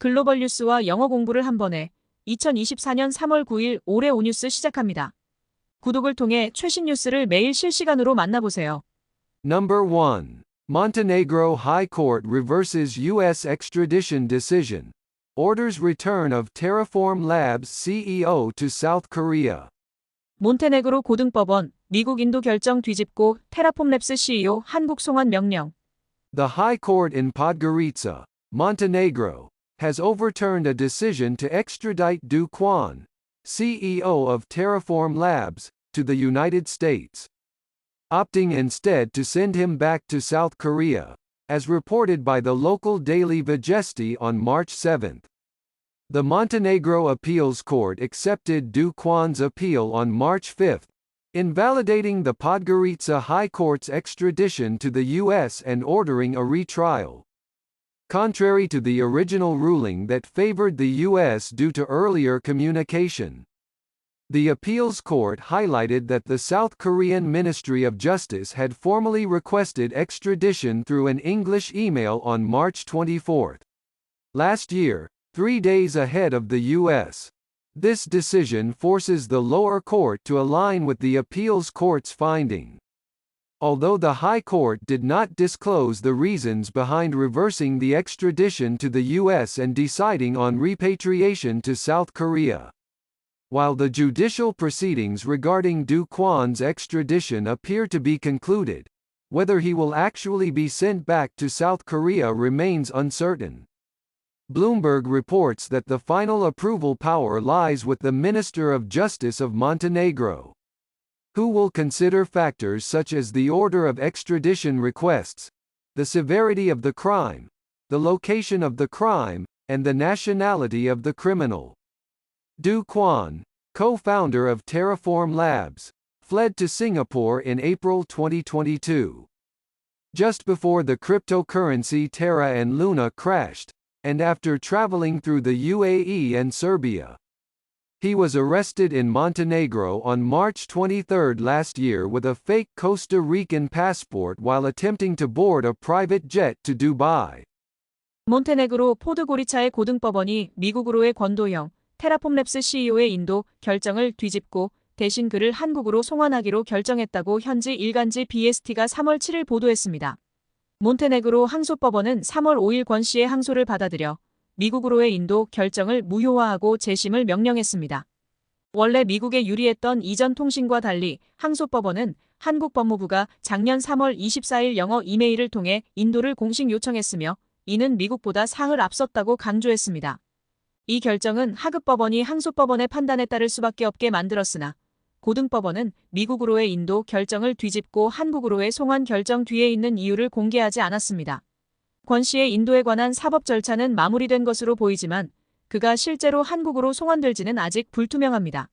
글로벌 뉴스와 영어 공부를 한 번에 2024년 3월 9일 올해 오뉴스 시작합니다. 구독을 통해 최신 뉴스를 매일 실시간으로 만나보세요. Number 1. Montenegro High Court reverses U.S. extradition decision. Orders return of Terraform CEO to South Korea. 몬테네그로 고등법원, 미국 인도 결정 뒤집고 테라폼랩스 CEO 한국 송환 명령. The High Court in Podgorica, Montenegro, has overturned a decision to extradite Do Kwon, CEO of Terraform Labs, to the United States, opting instead to send him back to South Korea, as reported by the local daily Vijesti on March 7. The Montenegro Appeals Court accepted Do Kwon's appeal on March 5, invalidating the Podgorica High Court's extradition to the U.S. and ordering a retrial. Contrary to the original ruling that favored the U.S. due to earlier communication. The appeals court highlighted that the South Korean Ministry of Justice had formally requested extradition through an English email on March 24. Last year, 3 days ahead of the U.S. This decision forces the lower court to align with the appeals court's finding. Although the High Court did not disclose the reasons behind reversing the extradition to the U.S. and deciding on repatriation to South Korea. While the judicial proceedings regarding Do Kwon's extradition appear to be concluded, whether he will actually be sent back to South Korea remains uncertain. Bloomberg reports that the final approval power lies with the Minister of Justice of Montenegro, who will consider factors such as the order of extradition requests, the severity of the crime, the location of the crime, and the nationality of the criminal. Do Kwon, co-founder of Terraform Labs, fled to Singapore in April 2022. Just before the cryptocurrency Terra and Luna crashed, and after traveling through the UAE and Serbia. He was arrested in Montenegro on March 23 last year with a fake Costa Rican passport while attempting to board a private jet to Dubai. 몬테네그로 포드고리차의 고등법원이 미국으로의 권도형 테라폼랩스 CEO의 인도 결정을 뒤집고 대신 그를 한국으로 송환하기로 결정했다고 현지 일간지 BST가 3월 7일 보도했습니다. 몬테네그로 항소법원은 3월 5일 권 씨의 항소를 받아들여 미국으로의 인도 결정을 무효화하고 재심을 명령했습니다. 원래 미국에 유리했던 이전 통신과 달리 항소법원은 한국 법무부가 작년 3월 24일 영어 이메일을 통해 인도를 공식 요청했으며 이는 미국보다 사흘 앞섰다고 강조했습니다. 이 결정은 하급법원이 항소법원의 판단에 따를 수밖에 없게 만들었으나 고등법원은 미국으로의 인도 결정을 뒤집고 한국으로의 송환 결정 뒤에 있는 이유를 공개하지 않았습니다. 권 씨의 인도에 관한 사법 절차는 마무리된 것으로 보이지만 그가 실제로 한국으로 송환될지는 아직 불투명합니다.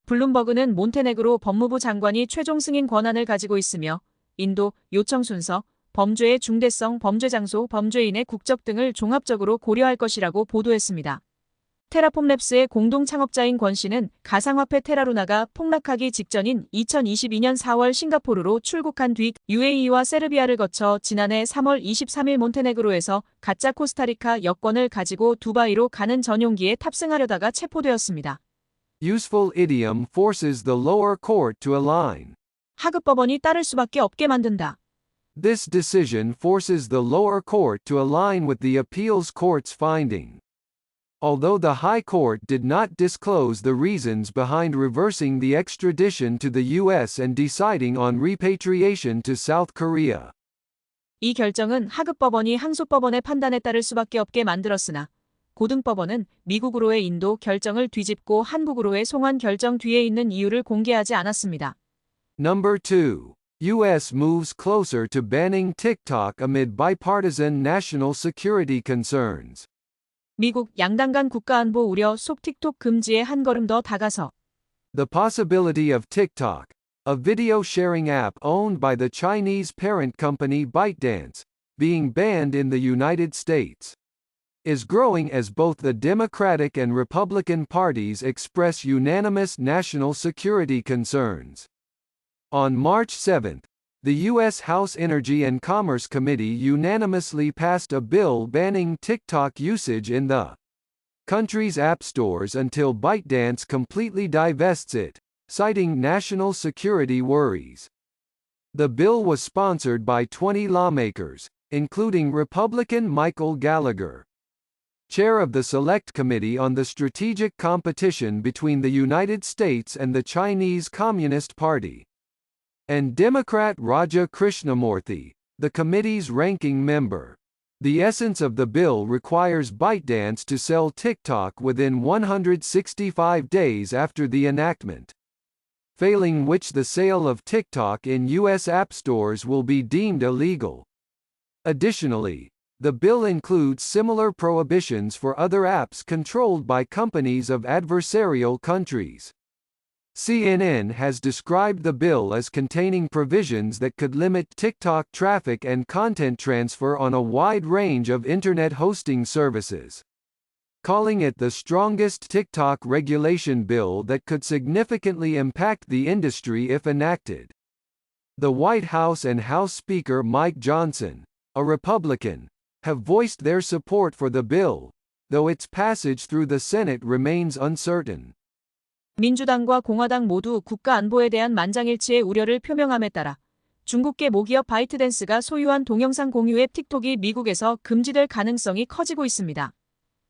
블룸버그는 몬테네그로 법무부 장관이 최종 승인 권한을 가지고 있으며 인도, 요청 순서, 범죄의 중대성, 범죄 장소, 범죄인의 국적 등을 종합적으로 고려할 것이라고 보도했습니다. 테라폼랩스의 공동 창업자인 권 씨는 가상화폐 테라루나가 폭락하기 직전인 2022년 4월 싱가포르로 출국한 뒤 UAE와 세르비아를 거쳐 지난해 3월 23일 몬테네그로에서 가짜 코스타리카 여권을 가지고 두바이로 가는 전용기에 탑승하려다가 체포되었습니다. Useful idiom forces the lower court to align. 하급법원이 따를 수밖에 없게 만든다. This decision forces the lower court to align with the appeals court's finding. Although the High Court did not disclose the reasons behind reversing the extradition to the U.S. and deciding on repatriation to South Korea. 이 결정은 하급법원이 항소법원의 판단에 따를 수밖에 없게 만들었으나 고등법원은 미국으로의 인도 결정을 뒤집고 한국으로의 송환 결정 뒤에 있는 이유를 공개하지 않았습니다. Number 2. U.S. moves closer to banning TikTok amid bipartisan national security concerns. 미국 양당 간 국가안보 우려 속 틱톡 금지에 한 걸음 더 다가서. The possibility of TikTok, a video sharing app owned by the Chinese parent company ByteDance, being banned in the United States, is growing as both the Democratic and Republican parties express unanimous national security concerns. On March 7, the U.S. House Energy and Commerce Committee unanimously passed a bill banning TikTok usage in the country's app stores until ByteDance completely divests it, citing national security worries. The bill was sponsored by 20 lawmakers, including Republican Michael Gallagher, chair of the Select Committee on the Strategic Competition between the United States and the Chinese Communist Party, and Democrat Raja Krishnamurthy, the committee's ranking member. The essence of the bill requires ByteDance to sell TikTok within 165 days after the enactment, failing which the sale of TikTok in U.S. app stores will be deemed illegal. Additionally, the bill includes similar prohibitions for other apps controlled by companies of adversarial countries. CNN has described the bill as containing provisions that could limit TikTok traffic and content transfer on a wide range of internet hosting services, calling it the strongest TikTok regulation bill that could significantly impact the industry if enacted. The White House and House Speaker Mike Johnson, a Republican, have voiced their support for the bill, though its passage through the Senate remains uncertain. 민주당과 공화당 모두 국가안보에 대한 만장일치의 우려를 표명함에 따라 중국계 모기업 바이트댄스가 소유한 동영상 공유 앱 틱톡이 미국에서 금지될 가능성이 커지고 있습니다.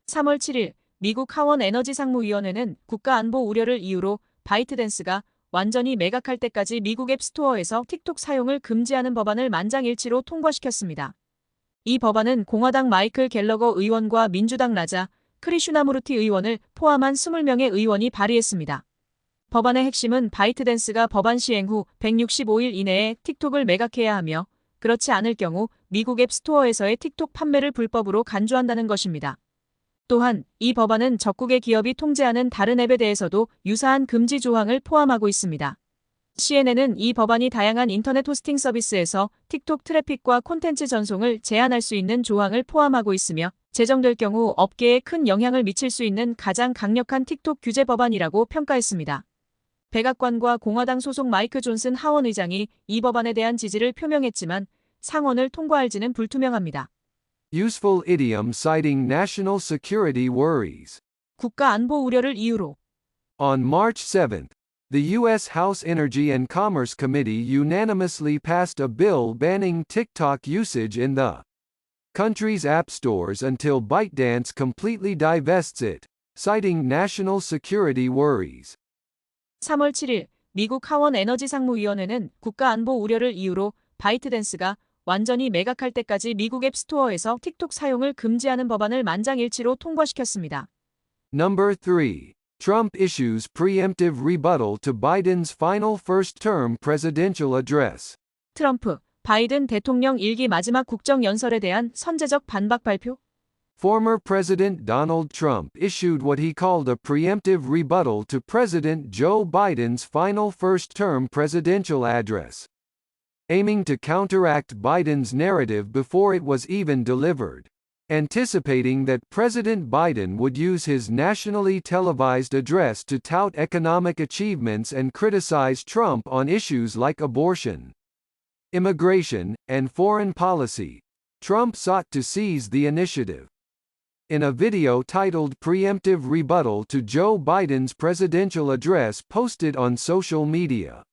3월 7일 미국 하원 에너지 상무위원회는 국가안보 우려를 이유로 바이트댄스가 완전히 매각할 때까지 미국 앱 스토어에서 틱톡 사용을 금지하는 법안을 만장일치로 통과시켰습니다. 이 법안은 공화당 마이클 갤러거 의원과 민주당 라자 크리슈나무르티 의원을 포함한 20명의 의원이 발의했습니다. 법안의 핵심은 바이트댄스가 법안 시행 후 165일 이내에 틱톡을 매각해야 하며 그렇지 않을 경우 미국 앱 스토어에서의 틱톡 판매를 불법으로 간주한다는 것입니다. 또한 이 법안은 적국의 기업이 통제하는 다른 앱에 대해서도 유사한 금지 조항을 포함하고 있습니다. CNN은 이 법안이 다양한 인터넷 호스팅 서비스에서 틱톡 트래픽과 콘텐츠 전송을 제한할 수 있는 조항을 포함하고 있으며 제정될 경우 업계에 큰 영향을 미칠 수 있는 가장 강력한 틱톡 규제 법안이라고 평가했습니다. 백악관과 공화당 소속 마이크 존슨 하원 의장이 이 법안에 대한 지지를 표명했지만 상원을 통과할지는 불투명합니다. Useful idiom citing national security worries. 국가 안보 우려를 이유로 On March 7th, the U.S. House Energy and Commerce Committee unanimously passed a bill banning TikTok usage in the country's app stores until ByteDance completely divests it, citing national security worries. 3월 7일 미국 하원 에너지 상무위원회는 국가 안보 우려를 이유로 바이트댄스가 완전히 매각할 때까지 미국 앱 스토어에서 틱톡 사용을 금지하는 법안을 만장일치로 통과시켰습니다. Number 3. Trump issues preemptive rebuttal to Biden's final first-term presidential address. 트럼프, 바이든 대통령 일기 마지막 국정연설에 대한 선제적 반박 발표? Former President Donald Trump issued what he called a preemptive rebuttal to President Joe Biden's final first-term presidential address, aiming to counteract Biden's narrative before it was even delivered, anticipating that President Biden would use his nationally televised address to tout economic achievements and criticize Trump on issues like abortion, immigration, and foreign policy. Trump sought to seize the initiative. In a video titled Preemptive Rebuttal to Joe Biden's Presidential Address posted on social media,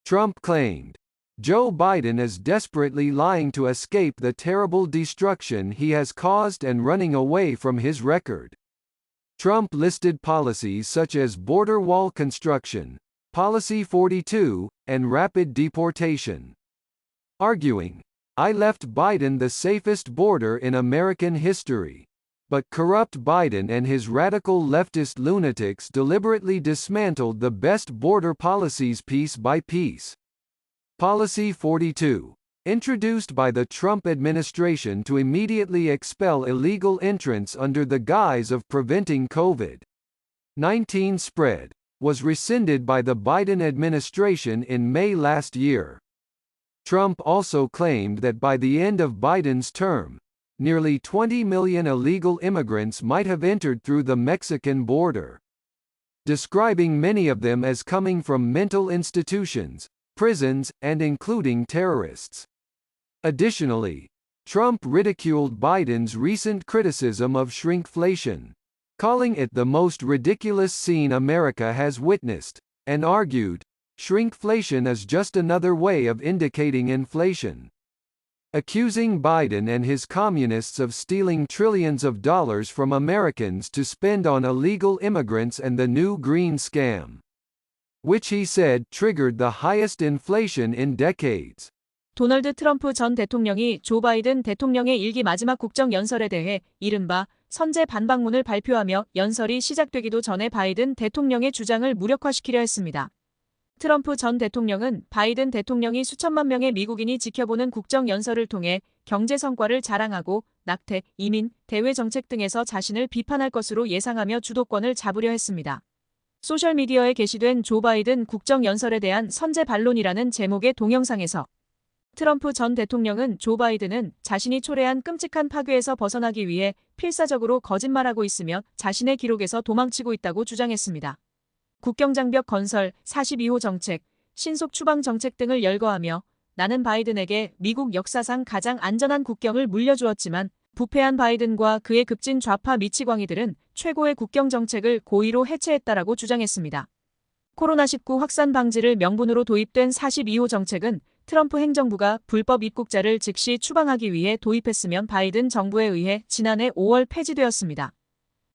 Trump claimed, Joe Biden is desperately lying to escape the terrible destruction he has caused and running away from his record. Trump listed policies such as border wall construction, Policy 42, and rapid deportation, arguing, I left Biden the safest border in American history. But corrupt Biden and his radical leftist lunatics deliberately dismantled the best border policies piece by piece. Policy 42, introduced by the Trump administration to immediately expel illegal entrants under the guise of preventing COVID-19 spread, was rescinded by the Biden administration in May last year. Trump also claimed that by the end of Biden's term, nearly 20 million illegal immigrants might have entered through the Mexican border, describing many of them as coming from mental institutions, prisons, and including terrorists. Additionally, Trump ridiculed Biden's recent criticism of shrinkflation, calling it the most ridiculous scene America has witnessed, and argued, shrinkflation is just another way of indicating inflation. Accusing Biden and his communists of stealing trillions of dollars from Americans to spend on illegal immigrants and the new green scam, which he said triggered the highest inflation in decades. 도널드 트럼프 전 대통령이 조 바이든 대통령의 일기 마지막 국정연설에 대해 이른바 선제 반박문을 발표하며 연설이 시작되기도 전에 바이든 대통령의 주장을 무력화시키려 했습니다. 트럼프 전 대통령은 바이든 대통령이 수천만 명의 미국인이 지켜보는 국정연설을 통해 경제 성과를 자랑하고 낙태, 이민, 대외 정책 등에서 자신을 비판할 것으로 예상하며 주도권을 잡으려 했습니다. 소셜미디어에 게시된 조 바이든 국정연설에 대한 선제 반론이라는 제목의 동영상에서 트럼프 전 대통령은 조 바이든은 자신이 초래한 끔찍한 파괴에서 벗어나기 위해 필사적으로 거짓말하고 있으며 자신의 기록에서 도망치고 있다고 주장했습니다. 국경장벽 건설, 42호 정책, 신속 추방 정책 등을 열거하며 나는 바이든에게 미국 역사상 가장 안전한 국경을 물려주었지만 부패한 바이든과 그의 급진 좌파 미치광이들은 최고의 국경 정책을 고의로 해체했다라고 주장했습니다. 코로나19 확산 방지를 명분으로 도입된 42호 정책은 트럼프 행정부가 불법 입국자를 즉시 추방하기 위해 도입했으면 바이든 정부에 의해 지난해 5월 폐지되었습니다.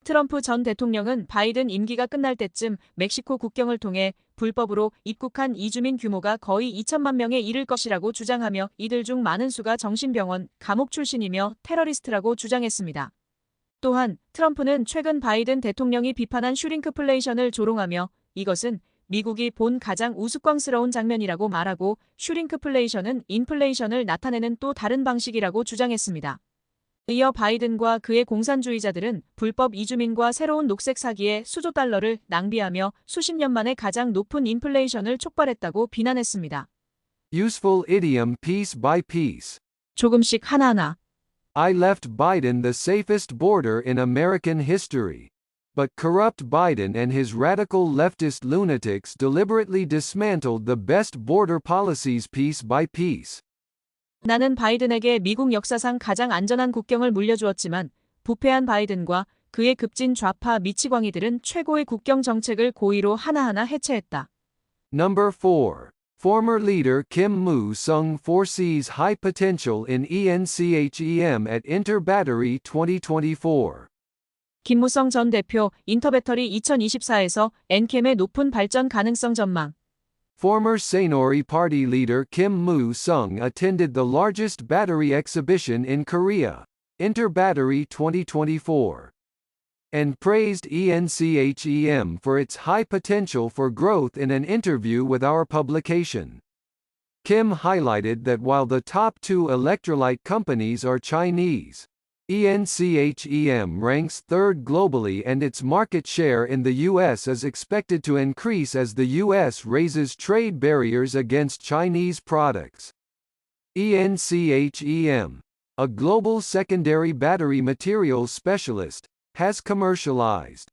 트럼프 전 대통령은 바이든 임기가 끝날 때쯤 멕시코 국경을 통해 불법으로 입국한 이주민 규모가 거의 2천만 명에 이를 것이라고 주장하며 이들 중 많은 수가 정신병원, 감옥 출신이며 테러리스트라고 주장했습니다. 또한 트럼프는 최근 바이든 대통령이 비판한 슈링크플레이션을 조롱하며 이것은 미국이 본 가장 우스꽝스러운 장면이라고 말하고 슈링크플레이션은 인플레이션을 나타내는 또 다른 방식이라고 주장했습니다. 이어 바이든과 그의 공산주의자들은 불법 이주민과 새로운 녹색 사기에 수조 달러를 낭비하며 수십 년 만에 가장 높은 인플레이션을 촉발했다고 비난했습니다. Useful idiom piece by piece. 조금씩 하나하나. I left Biden the safest border in American history. But corrupt Biden and his radical leftist lunatics deliberately dismantled the best border policies piece by piece. 나는 바이든에게 미국 역사상 가장 안전한 국경을 물려주었지만 부패한 바이든과 그의 급진 좌파 미치광이들은 최고의 국경 정책을 고의로 하나하나 해체했다. Number 4. Former leader Kim Moo-sung foresees high potential in ENCHEM at Interbattery 2024. 김무성 전 대표 인터배터리 2024에서 엔캠의 높은 발전 가능성 전망. Former Saenuri Party leader Kim Moo-sung attended the largest battery exhibition in Korea, Interbattery 2024, and praised ENCHEM for its high potential for growth in an interview with our publication. Kim highlighted that while the top two electrolyte companies are Chinese, ENCHEM ranks third globally and its market share in the U.S. is expected to increase as the U.S. raises trade barriers against Chinese products. ENCHEM, a global secondary battery materials specialist, has commercialized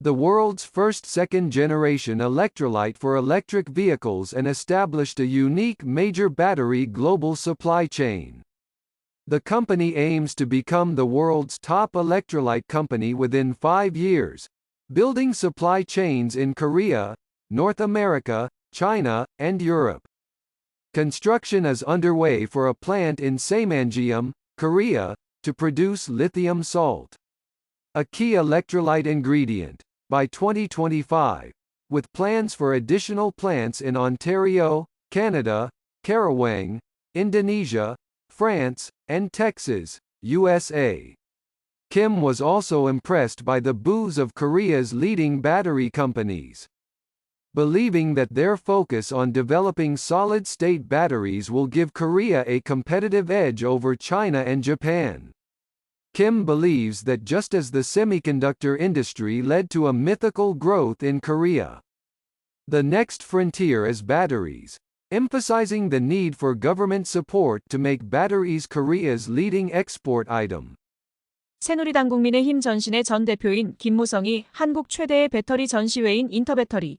the world's first second-generation electrolyte for electric vehicles and established a unique major battery global supply chain. The company aims to become the world's top electrolyte company within 5 years, building supply chains in Korea, North America, China, and Europe. Construction is underway for a plant in Saemangeum, Korea, to produce lithium salt, a key electrolyte ingredient, by 2025, with plans for additional plants in Ontario, Canada, Karawang, Indonesia, France, and Texas, USA. Kim was also impressed by the booths of Korea's leading battery companies, believing that their focus on developing solid-state batteries will give Korea a competitive edge over China and Japan. Kim believes that just as the semiconductor industry led to a mythical growth in Korea, the next frontier is batteries, emphasizing the need for government support to make batteries Korea's leading export item. 새누리당 국민의힘 전신의 전 대표인 김무성이 한국 최대의 배터리 전시회인 인터배터리